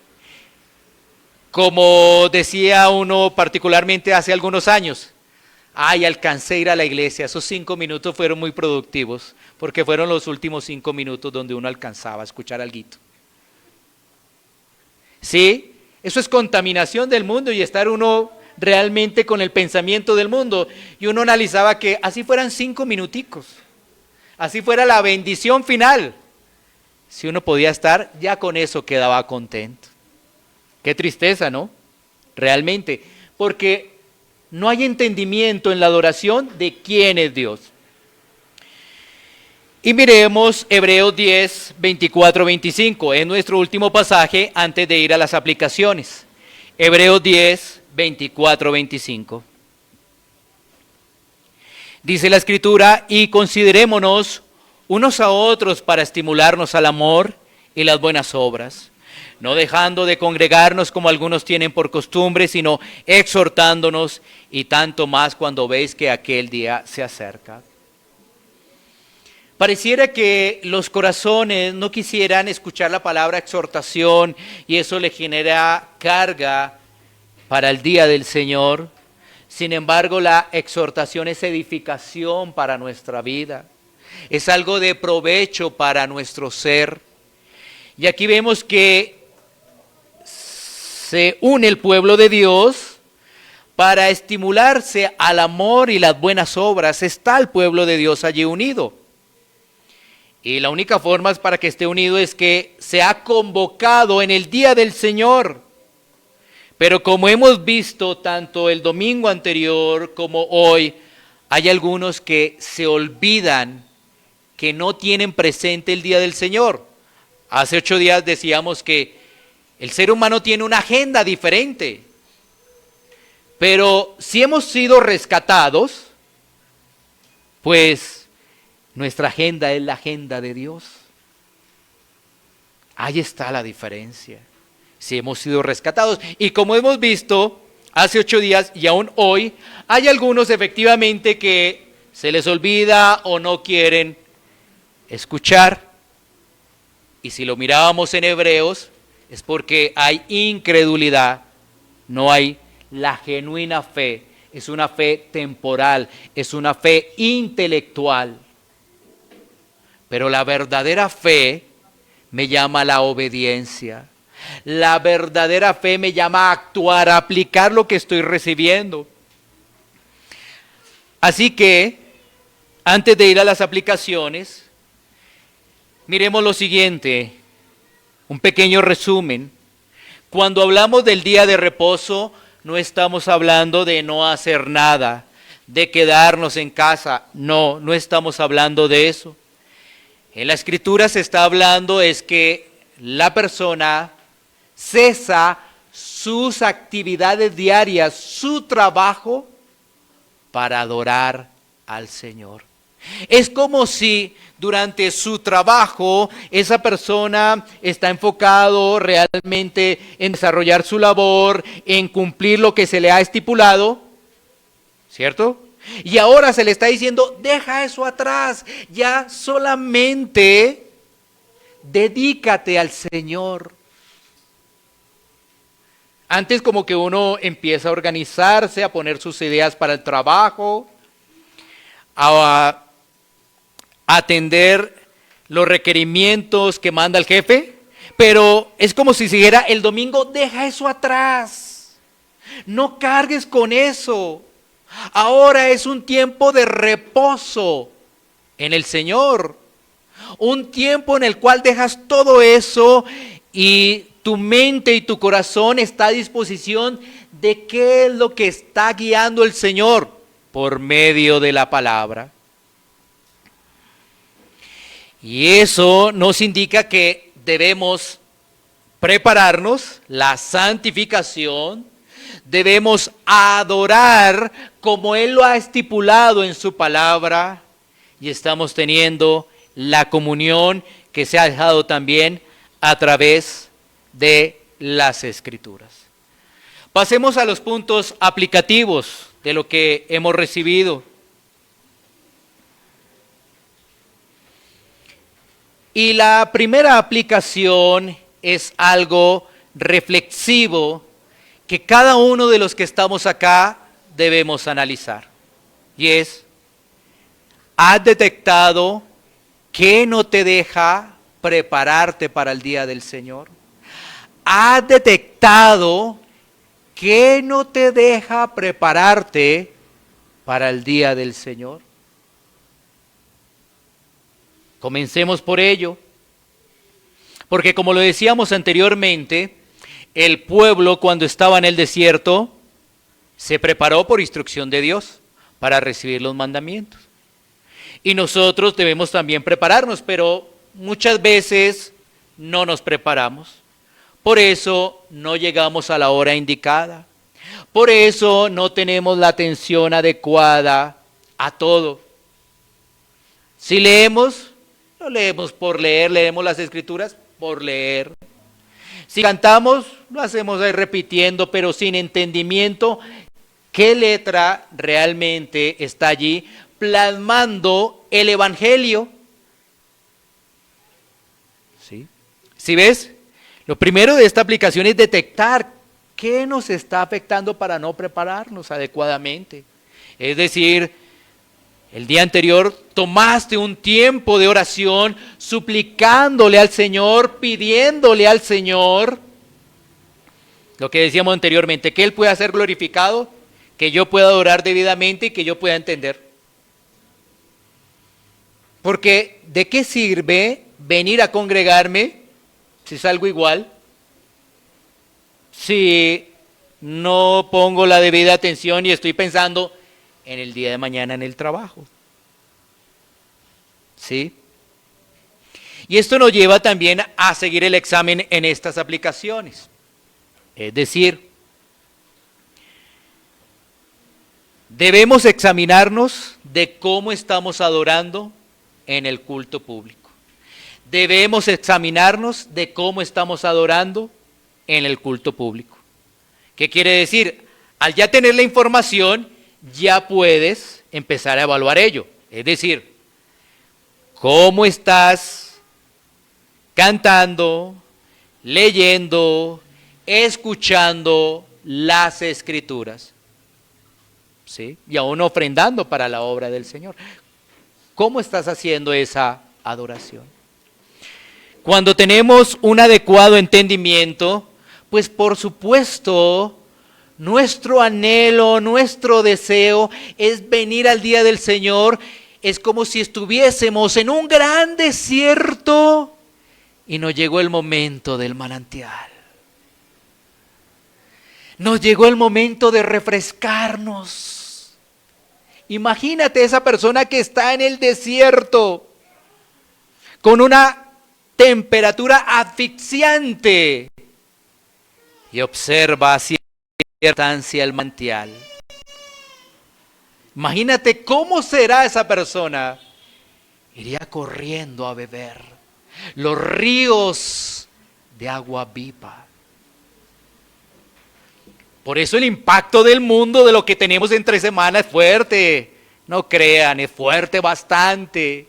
Como decía uno particularmente hace algunos años, ay, alcancé a ir a la iglesia, esos 5 minutos fueron muy productivos, porque fueron los últimos 5 minutos donde uno alcanzaba a escuchar alguito. ¿Sí? Eso es contaminación del mundo y estar uno realmente con el pensamiento del mundo. Y uno analizaba que así fueran 5 minuticos, así fuera la bendición final. Si uno podía estar, ya con eso quedaba contento. Qué tristeza, ¿no? Realmente, porque no hay entendimiento en la adoración de quién es Dios. Y miremos Hebreos 10, 24, 25, es nuestro último pasaje antes de ir a las aplicaciones. Hebreos 10, 24, 25. Dice la Escritura, y considerémonos unos a otros para estimularnos al amor y las buenas obras, no dejando de congregarnos como algunos tienen por costumbre, sino exhortándonos, y tanto más cuando veis que aquel día se acerca. Pareciera que los corazones no quisieran escuchar la palabra exhortación y eso le genera carga para el día del Señor. Sin embargo, la exhortación es edificación para nuestra vida. Es algo de provecho para nuestro ser. Y aquí vemos que se une el pueblo de Dios para estimularse al amor y las buenas obras. Está el pueblo de Dios allí unido. Y la única forma para que esté unido es que se ha convocado en el día del Señor. Pero como hemos visto tanto el domingo anterior como hoy, hay algunos que se olvidan, que no tienen presente el día del Señor. Hace 8 días decíamos que el ser humano tiene una agenda diferente. Pero si hemos sido rescatados, pues nuestra agenda es la agenda de Dios. Ahí está la diferencia. Si hemos sido rescatados. Y como hemos visto hace 8 días y aún hoy, hay algunos efectivamente que se les olvida o no quieren escuchar. Y si lo mirábamos en Hebreos, es porque hay incredulidad, no hay la genuina fe. Es una fe temporal, es una fe intelectual. Pero la verdadera fe me llama a la obediencia. La verdadera fe me llama a actuar, a aplicar lo que estoy recibiendo. Así que, antes de ir a las aplicaciones, miremos lo siguiente, un pequeño resumen. Cuando hablamos del día de reposo, no estamos hablando de no hacer nada, de quedarnos en casa. No, no estamos hablando de eso. En la Escritura se está hablando es que la persona cesa sus actividades diarias, su trabajo, para adorar al Señor. Es como si durante su trabajo esa persona está enfocado realmente en desarrollar su labor, en cumplir lo que se le ha estipulado, ¿cierto? Y ahora se le está diciendo, deja eso atrás, ya solamente dedícate al Señor. Antes como que uno empieza a organizarse, a poner sus ideas para el trabajo, a atender los requerimientos que manda el jefe, pero es como si siguiera el domingo, deja eso atrás, no cargues con eso. Ahora es un tiempo de reposo en el Señor, un tiempo en el cual dejas todo eso y tu mente y tu corazón está a disposición de qué es lo que está guiando el Señor por medio de la palabra. Y eso nos indica que debemos prepararnos, la santificación, debemos adorar como Él lo ha estipulado en su palabra y estamos teniendo la comunión que se ha dejado también a través de las Escrituras. Pasemos a los puntos aplicativos de lo que hemos recibido. Y la primera aplicación es algo reflexivo que cada uno de los que estamos acá debemos analizar. Y es, ¿has detectado qué no te deja prepararte para el día del Señor? ¿Has detectado qué no te deja prepararte para el día del Señor? Comencemos por ello, porque como lo decíamos anteriormente, el pueblo cuando estaba en el desierto se preparó por instrucción de Dios para recibir los mandamientos. Y nosotros debemos también prepararnos, pero muchas veces no nos preparamos. Por eso no llegamos a la hora indicada. Por eso no tenemos la atención adecuada a todo. Si leemos, lo leemos por leer, leemos las Escrituras por leer. Si cantamos, lo hacemos ahí repitiendo, pero sin entendimiento qué letra realmente está allí plasmando el Evangelio. ¿Sí? ¿Sí ves? Lo primero de esta aplicación es detectar qué nos está afectando para no prepararnos adecuadamente. Es decir, el día anterior tomaste un tiempo de oración suplicándole al Señor, pidiéndole al Señor, lo que decíamos anteriormente, que Él pueda ser glorificado, que yo pueda adorar debidamente y que yo pueda entender. Porque ¿de qué sirve venir a congregarme si salgo igual? Si no pongo la debida atención y estoy pensando en el día de mañana en el trabajo. ¿Sí? Y esto nos lleva también a seguir el examen en estas aplicaciones. Es decir, debemos examinarnos de cómo estamos adorando en el culto público. Debemos examinarnos de cómo estamos adorando en el culto público. ¿Qué quiere decir? Al ya tener la información, ya puedes empezar a evaluar ello. Es decir, ¿cómo estás cantando, leyendo, escuchando las Escrituras? ¿Sí? Y aún ofrendando para la obra del Señor. ¿Cómo estás haciendo esa adoración? Cuando tenemos un adecuado entendimiento, pues por supuesto, nuestro anhelo, nuestro deseo es venir al día del Señor. Es como si estuviésemos en un gran desierto y nos llegó el momento del manantial. Nos llegó el momento de refrescarnos. Imagínate esa persona que está en el desierto con una temperatura asfixiante y observa hacia distancia el manantial. Imagínate cómo será esa persona. Iría corriendo a beber los ríos de agua viva. Por eso el impacto del mundo de lo que tenemos entre semanas es fuerte. No crean, es fuerte bastante.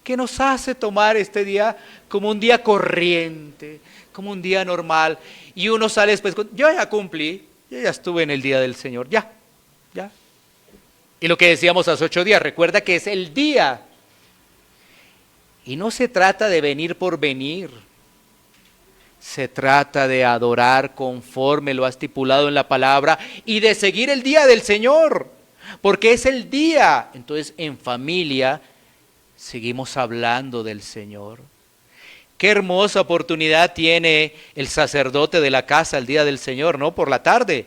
¿Qué nos hace tomar este día como un día corriente, como un día normal? Y uno sale después con, yo ya cumplí, yo ya estuve en el día del Señor, ya. Y lo que decíamos hace 8 días, recuerda que es el día. Y no se trata de venir por venir. Se trata de adorar conforme lo ha estipulado en la palabra y de seguir el día del Señor. Porque es el día. Entonces, en familia, seguimos hablando del Señor. Qué hermosa oportunidad tiene el sacerdote de la casa el día del Señor, ¿no? Por la tarde,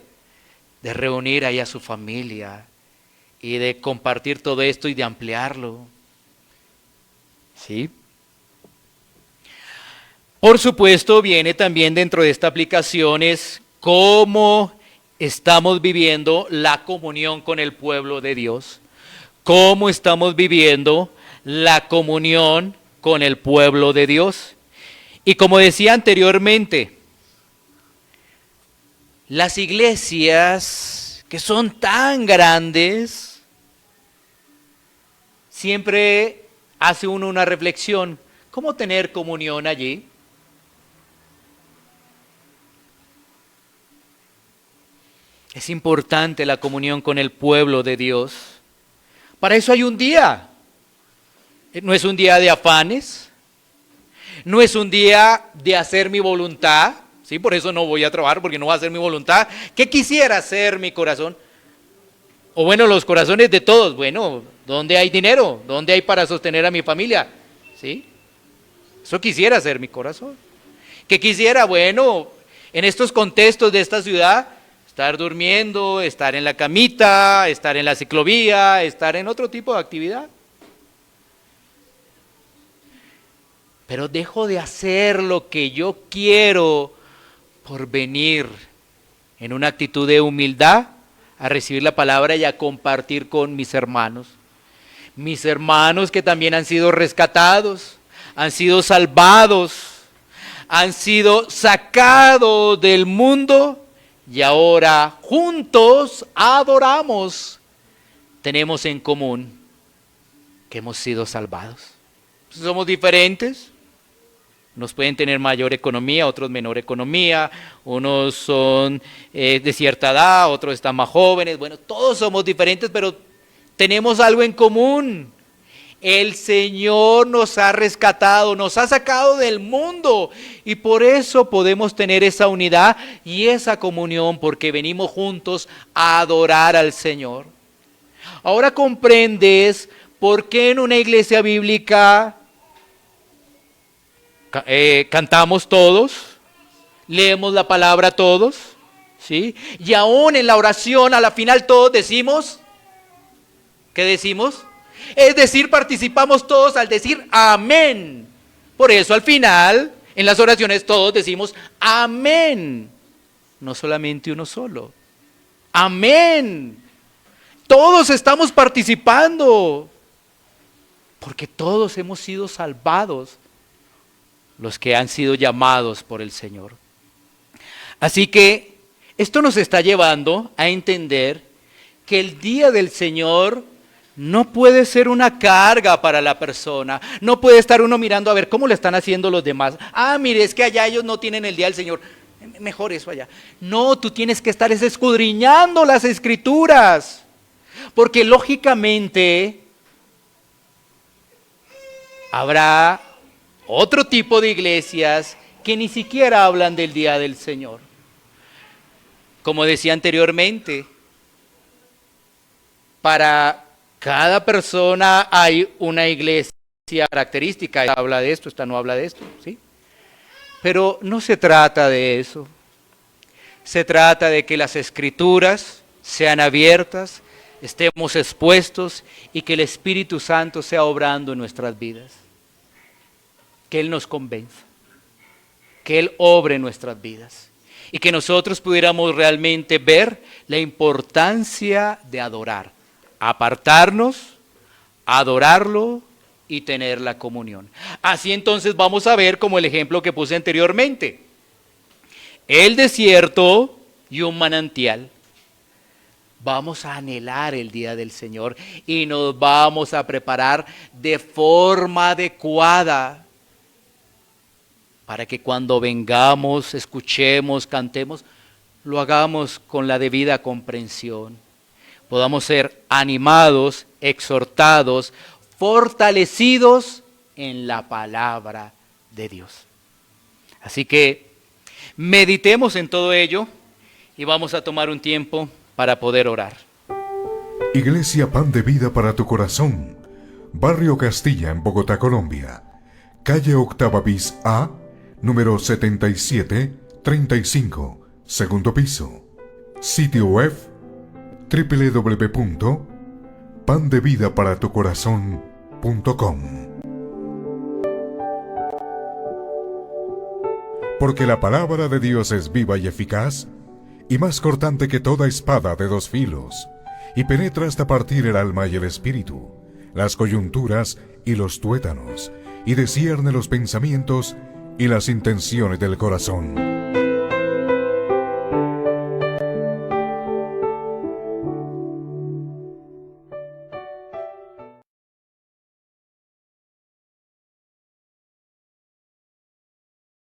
de reunir ahí a su familia y de compartir todo esto y de ampliarlo. ¿Sí? Por supuesto, viene también dentro de esta aplicación es cómo estamos viviendo la comunión con el pueblo de Dios. Cómo estamos viviendo la comunión con el pueblo de Dios. Y como decía anteriormente, las iglesias que son tan grandes, siempre hace uno una reflexión, ¿cómo tener comunión allí? Es importante la comunión con el pueblo de Dios. Para eso hay un día. No es un día de afanes, no es un día de hacer mi voluntad, ¿sí? Por eso no voy a trabajar, porque no voy a hacer mi voluntad. ¿Qué quisiera hacer mi corazón? O bueno, los corazones de todos. Bueno, ¿dónde hay dinero? ¿Dónde hay para sostener a mi familia? ¿Sí? Eso quisiera hacer mi corazón. ¿Qué quisiera? Bueno, en estos contextos de esta ciudad, estar durmiendo, estar en la camita, estar en la ciclovía, estar en otro tipo de actividad. Pero dejo de hacer lo que yo quiero por venir en una actitud de humildad a recibir la palabra y a compartir con mis hermanos. Mis hermanos que también han sido rescatados, han sido salvados, han sido sacados del mundo y ahora juntos adoramos. Tenemos en común que hemos sido salvados. Somos diferentes. Unos pueden tener mayor economía, otros menor economía, unos son de cierta edad, otros están más jóvenes. Bueno, todos somos diferentes, pero tenemos algo en común. El Señor nos ha rescatado, nos ha sacado del mundo y por eso podemos tener esa unidad y esa comunión, porque venimos juntos a adorar al Señor. Ahora comprendes por qué en una iglesia bíblica cantamos todos, leemos la palabra todos, ¿sí? Y aún en la oración a la final todos decimos, ¿qué decimos? Es decir, participamos todos al decir amén. Por eso al final, en las oraciones todos decimos amén. No solamente uno solo. Amén. Todos estamos participando. Porque todos hemos sido salvados. Los que han sido llamados por el Señor. Así que esto nos está llevando a entender que el día del Señor no puede ser una carga para la persona. No puede estar uno mirando a ver cómo le están haciendo los demás. Ah, mire, es que allá ellos no tienen el día del Señor. Mejor eso allá. No, tú tienes que estar escudriñando las Escrituras. Porque lógicamente habrá otro tipo de iglesias que ni siquiera hablan del día del Señor. Como decía anteriormente, para cada persona hay una iglesia característica. Esta habla de esto, esta no habla de esto, ¿sí? Pero no se trata de eso. Se trata de que las Escrituras sean abiertas, estemos expuestos y que el Espíritu Santo sea obrando en nuestras vidas. Que Él nos convenza, que Él obre en nuestras vidas y que nosotros pudiéramos realmente ver la importancia de adorar, apartarnos, adorarlo y tener la comunión. Así entonces vamos a ver como el ejemplo que puse anteriormente, el desierto y un manantial. Vamos a anhelar el día del Señor y nos vamos a preparar de forma adecuada para que cuando vengamos, escuchemos, cantemos, lo hagamos con la debida comprensión. Podamos ser animados, exhortados, fortalecidos en la palabra de Dios. Así que meditemos en todo ello y vamos a tomar un tiempo para poder orar. Iglesia Pan de Vida para tu Corazón, Barrio Castilla en Bogotá, Colombia. Calle Octava bis A, número 7735, segundo piso. Sitio web www.pandevidaparatucorazon.com. Porque la palabra de Dios es viva y eficaz, y más cortante que toda espada de dos filos, y penetra hasta partir el alma y el espíritu, las coyunturas y los tuétanos, y discierne los pensamientos y las intenciones del corazón.